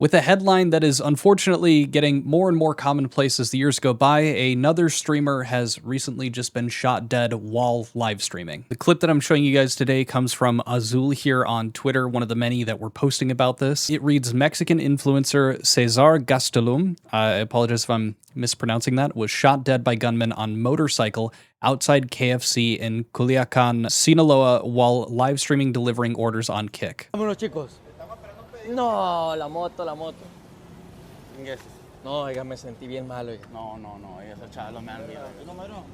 With a headline that is unfortunately getting more and more commonplace as the years go by, another streamer has recently just been shot dead while live streaming. The clip that I'm showing you guys today comes from Azul here on Twitter, one of the many that were posting about this. It reads, Mexican influencer Cesar Gastelum, I apologize if I'm mispronouncing that, was shot dead by gunmen on motorcycle outside KFC in Culiacan, Sinaloa, while live streaming delivering orders on Kick. Vámonos, chicos. No, la moto, la moto. No, oiga, me sentí bien mal, oiga. No, esos chavos me han miedo.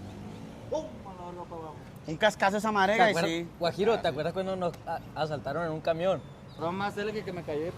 Un cascazo esa marega y sí. Guajiro, ¿te acuerdas cuando nos asaltaron en un camión? No más que me cayó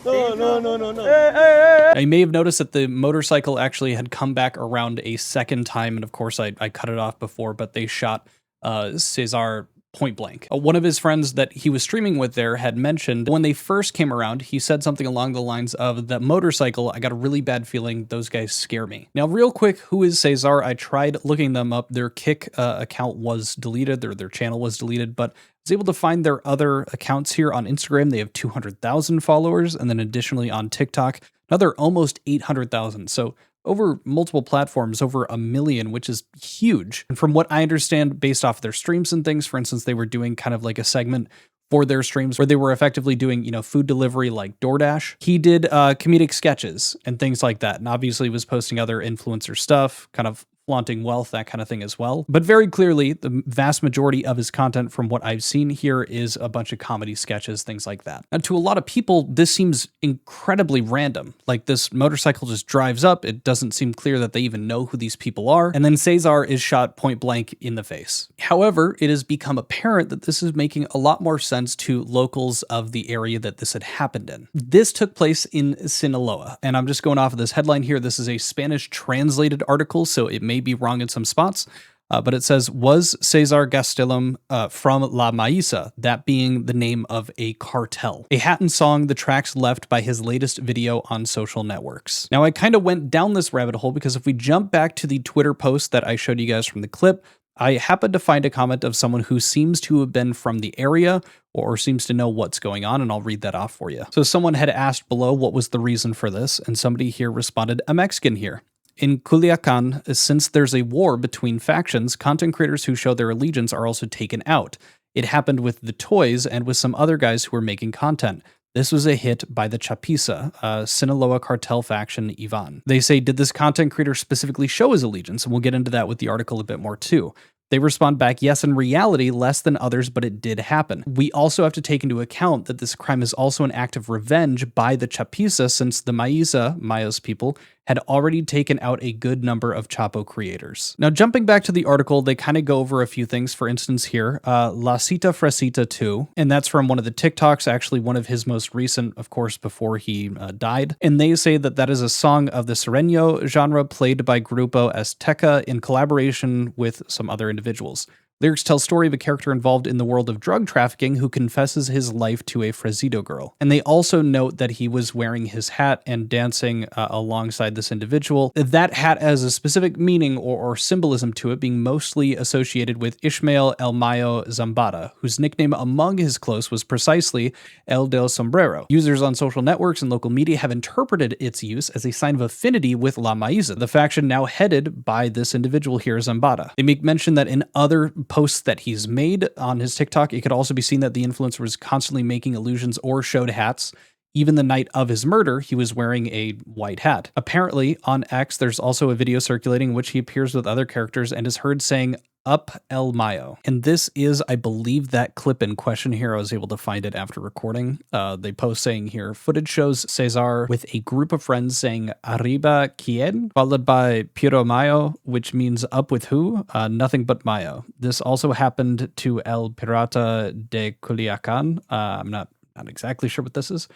No. Now, you may have noticed that the motorcycle actually had come back around a second time, and of course I cut it off before, but they shot Cesar point blank. One of his friends that he was streaming with there had mentioned when they first came around, he said something along the lines of, that motorcycle, I got a really bad feeling, those guys scare me. Now, real quick, who is Cesar? I tried looking them up. Their Kick account was deleted, their channel was deleted, but I was able to find their other accounts here on Instagram. They have 200,000 followers, and then additionally on TikTok, another almost 800,000. So over multiple platforms, over 1 million, which is huge. And from what I understand, based off their streams and things, for instance, they were doing kind of like a segment for their streams where they were effectively doing, food delivery like DoorDash. He did comedic sketches and things like that. And obviously was posting other influencer stuff, kind of flaunting wealth, that kind of thing as well. But very clearly, the vast majority of his content from what I've seen here is a bunch of comedy sketches, things like that. And to a lot of people, this seems incredibly random. Like, this motorcycle just drives up. It doesn't seem clear that they even know who these people are. And then Cesar is shot point blank in the face. However, it has become apparent that this is making a lot more sense to locals of the area that this had happened in. This took place in Sinaloa. And I'm just going off of this headline here. This is a Spanish translated article, so it may be wrong in some spots, but it says, was Cesar Gastelum from La Maíza, that being the name of a cartel. A hat and song, the tracks left by his latest video on social networks. Now, I kind of went down this rabbit hole because if we jump back to the Twitter post that I showed you guys from the clip, I happened to find a comment of someone who seems to have been from the area or seems to know what's going on, and I'll read that off for you. So someone had asked below what was the reason for this, and somebody here responded, a Mexican here. In Culiacan, since there's a war between factions, content creators who show their allegiance are also taken out. It happened with the Toys and with some other guys who were making content. This was a hit by the Chapiza, Sinaloa cartel faction Ivan. They say, did this content creator specifically show his allegiance? And we'll get into that with the article a bit more too. They respond back, yes, in reality, less than others, but it did happen. We also have to take into account that this crime is also an act of revenge by the Chapiza, since the Maya's people, had already taken out a good number of Chapo creators. Now, jumping back to the article, they kind of go over a few things. For instance here, La Cita Fresita 2, and that's from one of the TikToks, actually one of his most recent, of course, before he died. And they say that that is a song of the Sereno genre played by Grupo Azteca in collaboration with some other individuals. Lyrics tell story of a character involved in the world of drug trafficking who confesses his life to a Fresito girl. And they also note that he was wearing his hat and dancing alongside this individual. That hat has a specific meaning or symbolism to it, being mostly associated with Ishmael El Mayo Zambada, whose nickname among his close was precisely El del Sombrero. Users on social networks and local media have interpreted its use as a sign of affinity with La Maíza, the faction now headed by this individual here, Zambada. They make mention that in other posts that he's made on his TikTok, it could also be seen that the influencer was constantly making allusions or showed hats. Even the night of his murder, he was wearing a white hat. Apparently, on X, there's also a video circulating in which he appears with other characters and is heard saying, Up El Mayo. And this is, I believe, that clip in question here. I was able to find it after recording. They post saying here, footage shows Cesar with a group of friends saying, Arriba quien? Followed by Puro Mayo, which means up with who? Nothing but Mayo. This also happened to El Pirata de Culiacan. I'm not exactly sure what this is.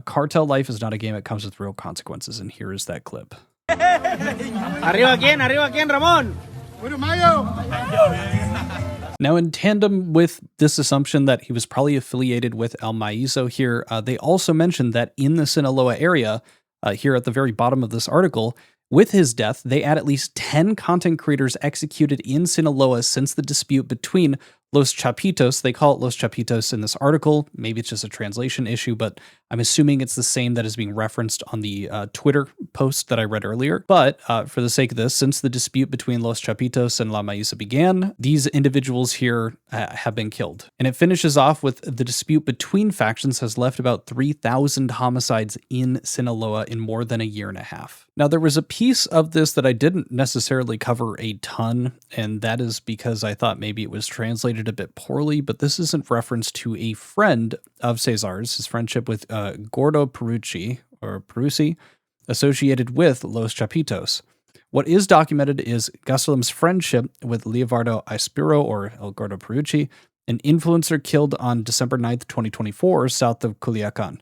Cartel life is not a game. It comes with real consequences. And here is that clip. Arriba quien, Ramon? Now, in tandem with this assumption that he was probably affiliated with El Maízo here, they also mentioned that in the Sinaloa area, here at the very bottom of this article, with his death, they add at least 10 content creators executed in Sinaloa since the dispute between Los Chapitos. They call it Los Chapitos in this article. Maybe it's just a translation issue, but I'm assuming it's the same that is being referenced on the Twitter post that I read earlier. But for the sake of this, since the dispute between Los Chapitos and La Maíza began, these individuals here have been killed. And it finishes off with the dispute between factions has left about 3,000 homicides in Sinaloa in more than a year and a half. Now, there was a piece of this that I didn't necessarily cover a ton, and that is because I thought maybe it was translated a bit poorly, but this is in reference to a friend of Cesar's, his friendship with Gordo Perucci, or Perusi, associated with Los Chapitos. What is documented is Gasolim's friendship with Leovardo Aspiro, or El Gordo Perucci, an influencer killed on December 9th, 2024, south of Culiacan.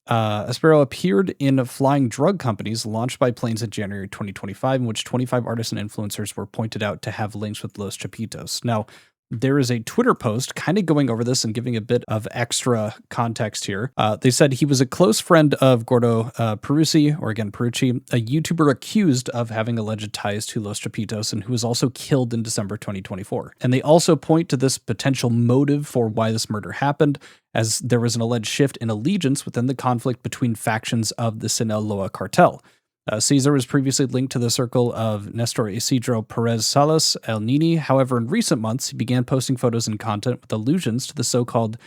Aspero appeared in flying drug companies launched by planes in January 2025, in which 25 artists and influencers were pointed out to have links with Los Chapitos. Now, there is a Twitter post kind of going over this and giving a bit of extra context here. They said he was a close friend of Gordo Perucci, or again Perucci, a YouTuber accused of having alleged ties to Los Chapitos and who was also killed in December 2024. And they also point to this potential motive for why this murder happened, as there was an alleged shift in allegiance within the conflict between factions of the Sinaloa cartel. Cesar was previously linked to the circle of Nestor Isidro Perez Salas El Nini. However, in recent months, he began posting photos and content with allusions to the so-called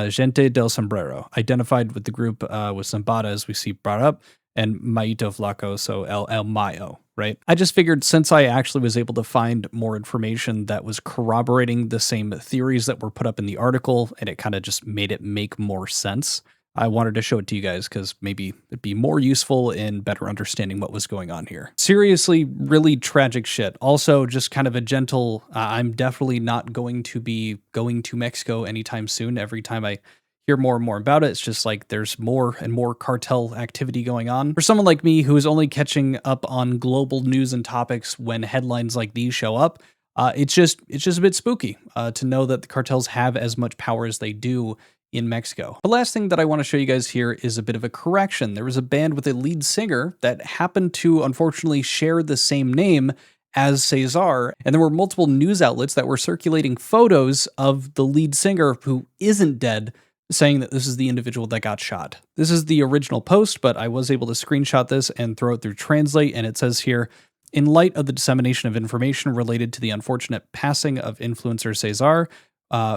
Gente del Sombrero, identified with the group with Zambada, as we see brought up, and Maito Flaco, so El Mayo, right? I just figured since I actually was able to find more information that was corroborating the same theories that were put up in the article, and it kind of just made it make more sense, I wanted to show it to you guys because maybe it'd be more useful in better understanding what was going on here. Seriously, really tragic shit. Also, just kind of a gentle, I'm definitely not going to be going to Mexico anytime soon. Every time I hear more and more about it, it's just like there's more and more cartel activity going on. For someone like me who is only catching up on global news and topics when headlines like these show up, it's just a bit spooky to know that the cartels have as much power as they do in Mexico. The last thing that I want to show you guys here is a bit of a correction. There was a band with a lead singer that happened to unfortunately share the same name as Cesar, and there were multiple news outlets that were circulating photos of the lead singer who isn't dead, saying that this is the individual that got shot. This is the original post, but I was able to screenshot this and throw it through Translate, and it says here, in light of the dissemination of information related to the unfortunate passing of influencer Cesar,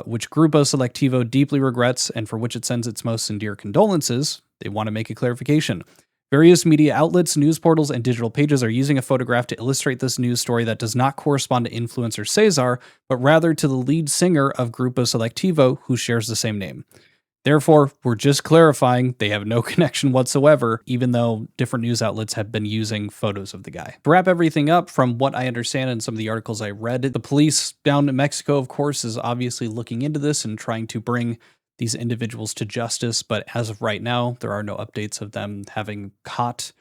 which Grupo Selectivo deeply regrets and for which it sends its most sincere condolences, they want to make a clarification. Various media outlets, news portals, and digital pages are using a photograph to illustrate this news story that does not correspond to influencer Cesar, but rather to the lead singer of Grupo Selectivo, who shares the same name. Therefore, we're just clarifying they have no connection whatsoever, even though different news outlets have been using photos of the guy. To wrap everything up, from what I understand in some of the articles I read, the police down in Mexico, of course, is obviously looking into this and trying to bring these individuals to justice, but as of right now, there are no updates of them having caught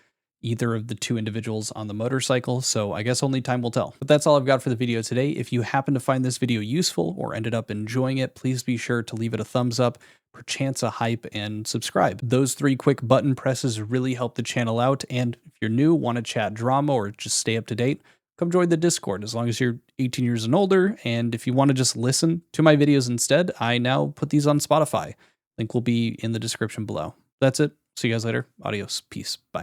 either of the two individuals on the motorcycle, so I guess only time will tell. But that's all I've got for the video today. If you happen to find this video useful or ended up enjoying it, please be sure to leave it a thumbs up, perchance a hype, and subscribe. Those 3 quick button presses really help the channel out, and if you're new, want to chat drama or just stay up to date, come join the Discord as long as you're 18 years and older, and if you want to just listen to my videos instead, I now put these on Spotify. Link will be in the description below. That's it. See you guys later. Adios. Peace. Bye.